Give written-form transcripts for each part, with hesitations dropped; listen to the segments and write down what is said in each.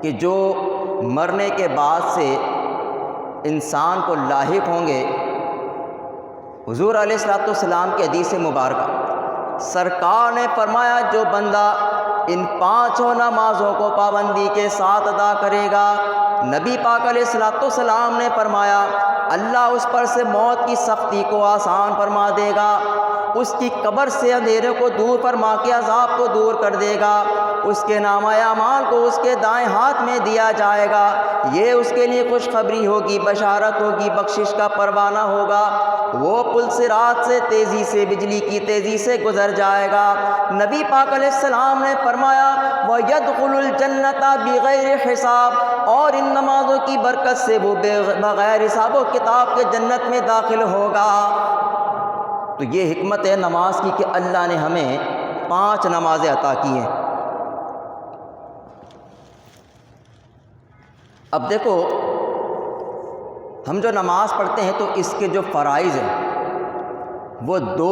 کہ جو مرنے کے بعد سے انسان کو لاحق ہوں گے، حضور علیہ الصلوۃ والسلام کی حدیث مبارکہ سرکار نے فرمایا جو بندہ ان 5 نمازوں کو پابندی کے ساتھ ادا کرے گا، نبی پاک علیہ الصلوۃ والسلام نے فرمایا اللہ اس پر سے موت کی سختی کو آسان فرما دے گا، اس کی قبر سے اندھیرے کو دور فرما کے عذاب کو دور کر دے گا، اس کے نامہ اعمال کو اس کے دائیں ہاتھ میں دیا جائے گا، یہ اس کے لیے خوشخبری ہوگی، بشارت ہوگی، بخشش کا پروانہ ہوگا، وہ پل صراط سے تیزی سے، بجلی کی تیزی سے گزر جائے گا۔ نبی پاک علیہ السلام نے فرمایا وَيَدْخُلُ الْجَنَّةَ بِغَيْرِ حساب، اور ان نمازوں کی برکت سے وہ بغیر حساب و کتاب کے جنت میں داخل ہوگا۔ تو یہ حکمت ہے نماز کی کہ اللہ نے ہمیں 5 نمازیں عطا کی ہیں۔ اب دیکھو ہم جو نماز پڑھتے ہیں تو اس کے جو فرائض ہیں وہ 2،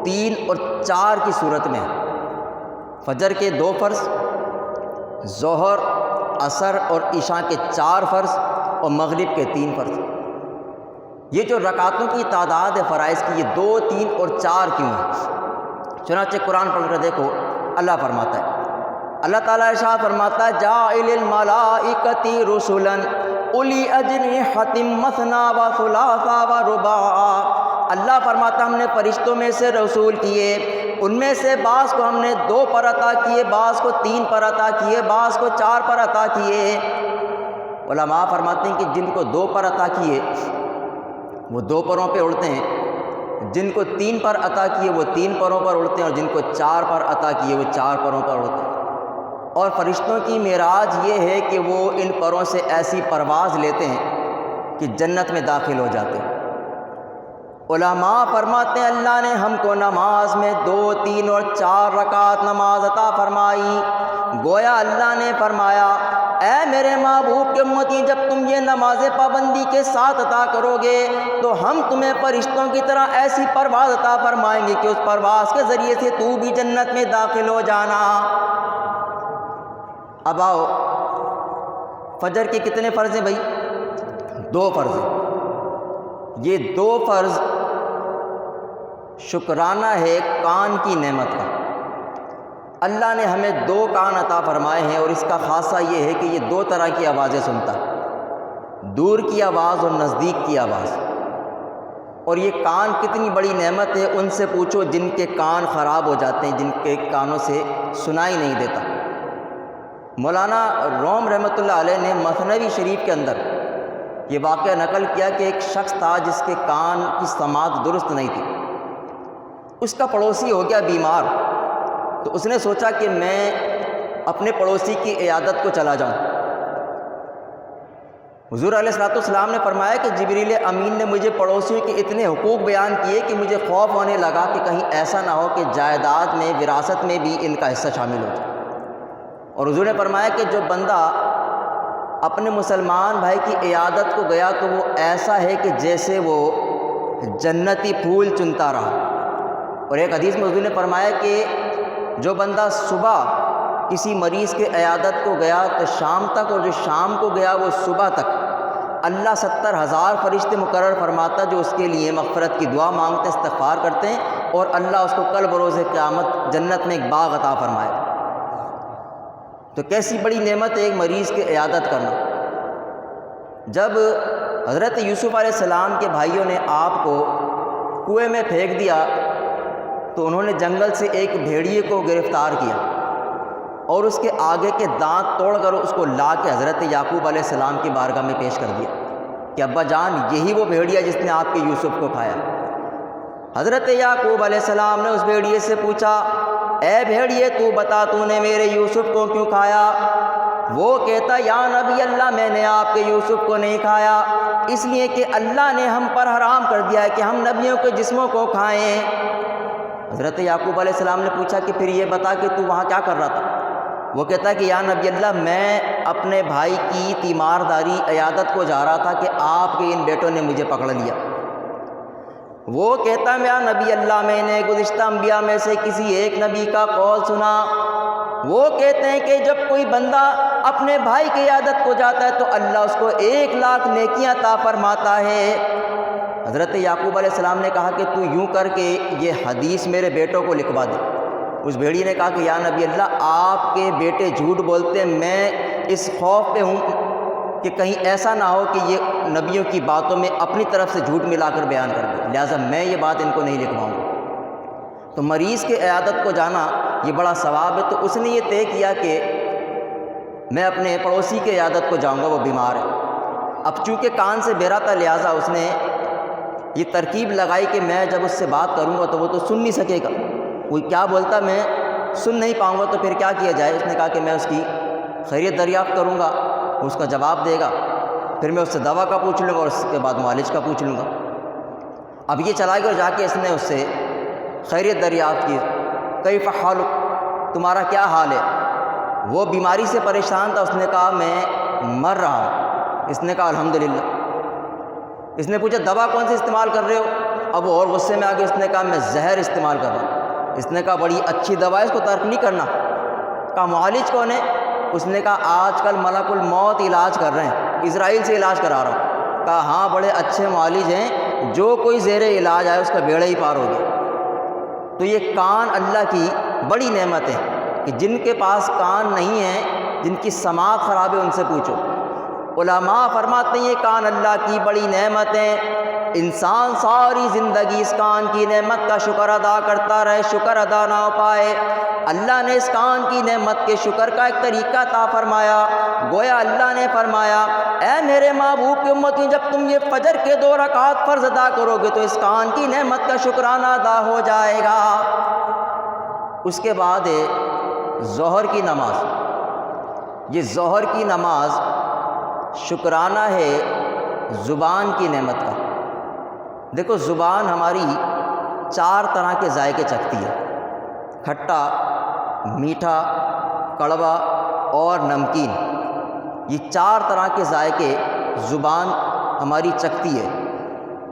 3 اور 4 کی صورت میں ہیں۔ فجر کے 2 فرض، ظہر، عصر اور عشاء کے 4 فرض اور مغرب کے 3 فرض۔ یہ جو رکعتوں کی تعداد ہے فرائض کی، یہ 2، 3 اور 4 کیوں ہے؟ چنانچہ قرآن پڑھ کر دیکھو اللہ فرماتا ہے، اللہ تعالیٰ ارشاد فرماتا ہے جاعل الملائکۃ رسلا اولی اجنحۃ مثنی و ثلاث و رباع، اللہ فرماتا ہم نے فرشتوں میں سے رسول کیے، ان میں سے بعض کو ہم نے 2 پر عطا کیے، بعض کو 3 پر عطا کیے، بعض کو 4 پر عطا کیے۔ علماء فرماتے ہیں کہ جن کو 2 پر عطا کیے وہ 2 پروں پہ اڑتے ہیں، جن کو 3 پر عطا کیے وہ 3 پروں پر اڑتے ہیں، اور جن کو 4 پر عطا کیے وہ 4 پروں پر اڑتے ہیں۔ اور فرشتوں کی معراج یہ ہے کہ وہ ان پروں سے ایسی پرواز لیتے ہیں کہ جنت میں داخل ہو جاتے ہیں۔ علماء فرماتے ہیں اللہ نے ہم کو نماز میں 2، 3 اور 4 رکعت نماز عطا فرمائی، گویا اللہ نے فرمایا اے میرے محبوب کے امتی جب تم یہ نماز پابندی کے ساتھ عطا کرو گے تو ہم تمہیں فرشتوں کی طرح ایسی پرواز عطا فرمائیں گے کہ اس پرواز کے ذریعے سے تو بھی جنت میں داخل ہو جانا۔ اب آؤ فجر کے کتنے فرض ہیں بھائی؟ 2 فرض ہیں۔ یہ 2 فرض شکرانہ ہے کان کی نعمت کا۔ اللہ نے ہمیں 2 کان عطا فرمائے ہیں، اور اس کا خاصہ یہ ہے کہ یہ 2 طرح کی آوازیں سنتا ہے، دور کی آواز اور نزدیک کی آواز۔ اور یہ کان کتنی بڑی نعمت ہے، ان سے پوچھو جن کے کان خراب ہو جاتے ہیں، جن کے کانوں سے سنائی نہیں دیتا۔ مولانا روم رحمۃ اللہ علیہ نے مثنوی شریف کے اندر یہ واقعہ نقل کیا کہ ایک شخص تھا جس کے کان کی سماعت درست نہیں تھی، اس کا پڑوسی ہو گیا بیمار، تو اس نے سوچا کہ میں اپنے پڑوسی کی عیادت کو چلا جاؤں۔ حضور علیہ الصلوۃ والسلام نے فرمایا کہ جبریل امین نے مجھے پڑوسیوں کے اتنے حقوق بیان کیے کہ مجھے خوف ہونے لگا کہ کہیں ایسا نہ ہو کہ جائیداد میں، وراثت میں بھی ان کا حصہ شامل ہو جائے۔ اور حضور نے فرمایا کہ جو بندہ اپنے مسلمان بھائی کی عیادت کو گیا تو وہ ایسا ہے کہ جیسے وہ جنتی پھول چنتا رہا۔ اور ایک حدیث میں حضور نے فرمایا کہ جو بندہ صبح کسی مریض کے عیادت کو گیا تو شام تک، اور جو شام کو گیا وہ صبح تک، اللہ 70,000 فرشتے مقرر فرماتا جو اس کے لیے مغفرت کی دعا مانگتے، استغفار کرتے ہیں، اور اللہ اس کو کل بروز قیامت جنت میں ایک باغ عطا فرمائے۔ تو کیسی بڑی نعمت ہے ایک مریض کی عیادت کرنا۔ جب حضرت یوسف علیہ السلام کے بھائیوں نے آپ کو کنویں میں پھینک دیا تو انہوں نے جنگل سے ایک بھیڑیے کو گرفتار کیا اور اس کے آگے کے دانت توڑ کر اس کو لا کے حضرت یعقوب علیہ السلام کی بارگاہ میں پیش کر دیا کہ ابا جان یہی وہ بھیڑیا جس نے آپ کے یوسف کو کھایا۔ حضرت یعقوب علیہ السلام نے اس بھیڑیے سے پوچھا اے بھیڑیے تو بتا تو نے میرے یوسف کو کیوں کھایا؟ وہ کہتا یا نبی اللہ میں نے آپ کے یوسف کو نہیں کھایا، اس لیے کہ اللہ نے ہم پر حرام کر دیا ہے کہ ہم نبیوں کے جسموں کو کھائیں۔ حضرت یعقوب علیہ السلام نے پوچھا کہ پھر یہ بتا کہ تو وہاں کیا کر رہا تھا؟ وہ کہتا ہے کہ یا نبی اللہ میں اپنے بھائی کی تیمارداری عیادت کو جا رہا تھا کہ آپ کے ان بیٹوں نے مجھے پکڑ لیا۔ وہ کہتا ہے یا نبی اللہ میں نے گزشتہ انبیاء میں سے کسی ایک نبی کا قول سنا، وہ کہتے ہیں کہ جب کوئی بندہ اپنے بھائی کی عیادت کو جاتا ہے تو اللہ اس کو 1,00,000 نیکیاں عطا فرماتا ہے۔ حضرت یعقوب علیہ السلام نے کہا کہ تو یوں کر کے یہ حدیث میرے بیٹوں کو لکھوا دے۔ اس بھیڑی نے کہا کہ یا نبی اللہ آپ کے بیٹے جھوٹ بولتے ہیں، میں اس خوف پہ ہوں کہ کہیں ایسا نہ ہو کہ یہ نبیوں کی باتوں میں اپنی طرف سے جھوٹ ملا کر بیان کر دے، لہٰذا میں یہ بات ان کو نہیں لکھواؤں گا۔ تو مریض کے عیادت کو جانا یہ بڑا ثواب ہے، تو اس نے یہ طے کیا کہ میں اپنے پڑوسی کے عیادت کو جاؤں گا، وہ بیمار ہے۔ اب چونکہ کان سے بہرا تھا لہٰذا اس نے یہ ترکیب لگائی کہ میں جب اس سے بات کروں گا تو وہ تو سن نہیں سکے گا، کوئی کیا بولتا میں سن نہیں پاؤں گا، تو پھر کیا کیا جائے؟ اس نے کہا کہ میں اس کی خیریت دریافت کروں گا، اس کا جواب دے گا، پھر میں اس سے دوا کا پوچھ لوں گا اور اس کے بعد معالج کا پوچھ لوں گا۔ اب یہ چلا گیا اور جا کے اس نے اس سے خیریت دریافت کی، کیف حالک، تمہارا کیا حال ہے؟ وہ بیماری سے پریشان تھا، اس نے کہا میں مر رہا ہوں۔ اس نے کہا الحمدللہ۔ اس نے پوچھا دوا کون سی استعمال کر رہے ہو؟ اب وہ اور غصے میں آ کے اس نے کہا میں زہر استعمال کر رہا ہوں۔ اس نے کہا بڑی اچھی دوا ہے، اس کو ترک نہیں کرنا۔ کہا معالج کون ہے؟ اس نے کہا آج کل ملک الموت علاج کر رہے ہیں، اسرائیل سے علاج کرا رہا ہوں۔ کہا ہاں بڑے اچھے معالج ہیں، جو کوئی زیر علاج آئے اس کا بیڑا ہی پار ہو گیا۔ تو یہ کان اللہ کی بڑی نعمت ہے کہ جن کے پاس کان نہیں ہیں، جن کی سماعت خراب ہے، ان سے پوچھو۔ علماء فرماتے ہیں یہ کان اللہ کی بڑی نعمت ہے، انسان ساری زندگی اس کان کی نعمت کا شکر ادا کرتا رہے، شکر ادا نہ ہو پائے۔ اللہ نے اس کان کی نعمت کے شکر کا ایک طریقہ عطا فرمایا۔ گویا اللہ نے فرمایا اے میرے محبوب کی امتی، جب تم یہ فجر کے 2 رکعات فرض ادا کرو گے تو اس کان کی نعمت کا شکرانہ ادا ہو جائے گا۔ اس کے بعد ہے ظہر کی نماز۔ یہ ظہر کی نماز شکرانہ ہے زبان کی نعمت کا۔ دیکھو زبان ہماری 4 طرح کے ذائقے چکھتی ہے، کھٹا، میٹھا، کڑوا اور نمکین۔ یہ 4 طرح کے ذائقے زبان ہماری چکھتی ہے۔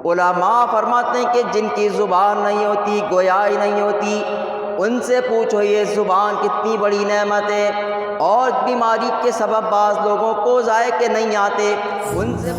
علماء فرماتے ہیں کہ جن کی زبان نہیں ہوتی، گویائی نہیں ہوتی، ان سے پوچھو یہ زبان کتنی بڑی نعمت ہے۔ اور بیماری کے سبب بعض لوگوں کو ذائقے نہیں آتے، ان سے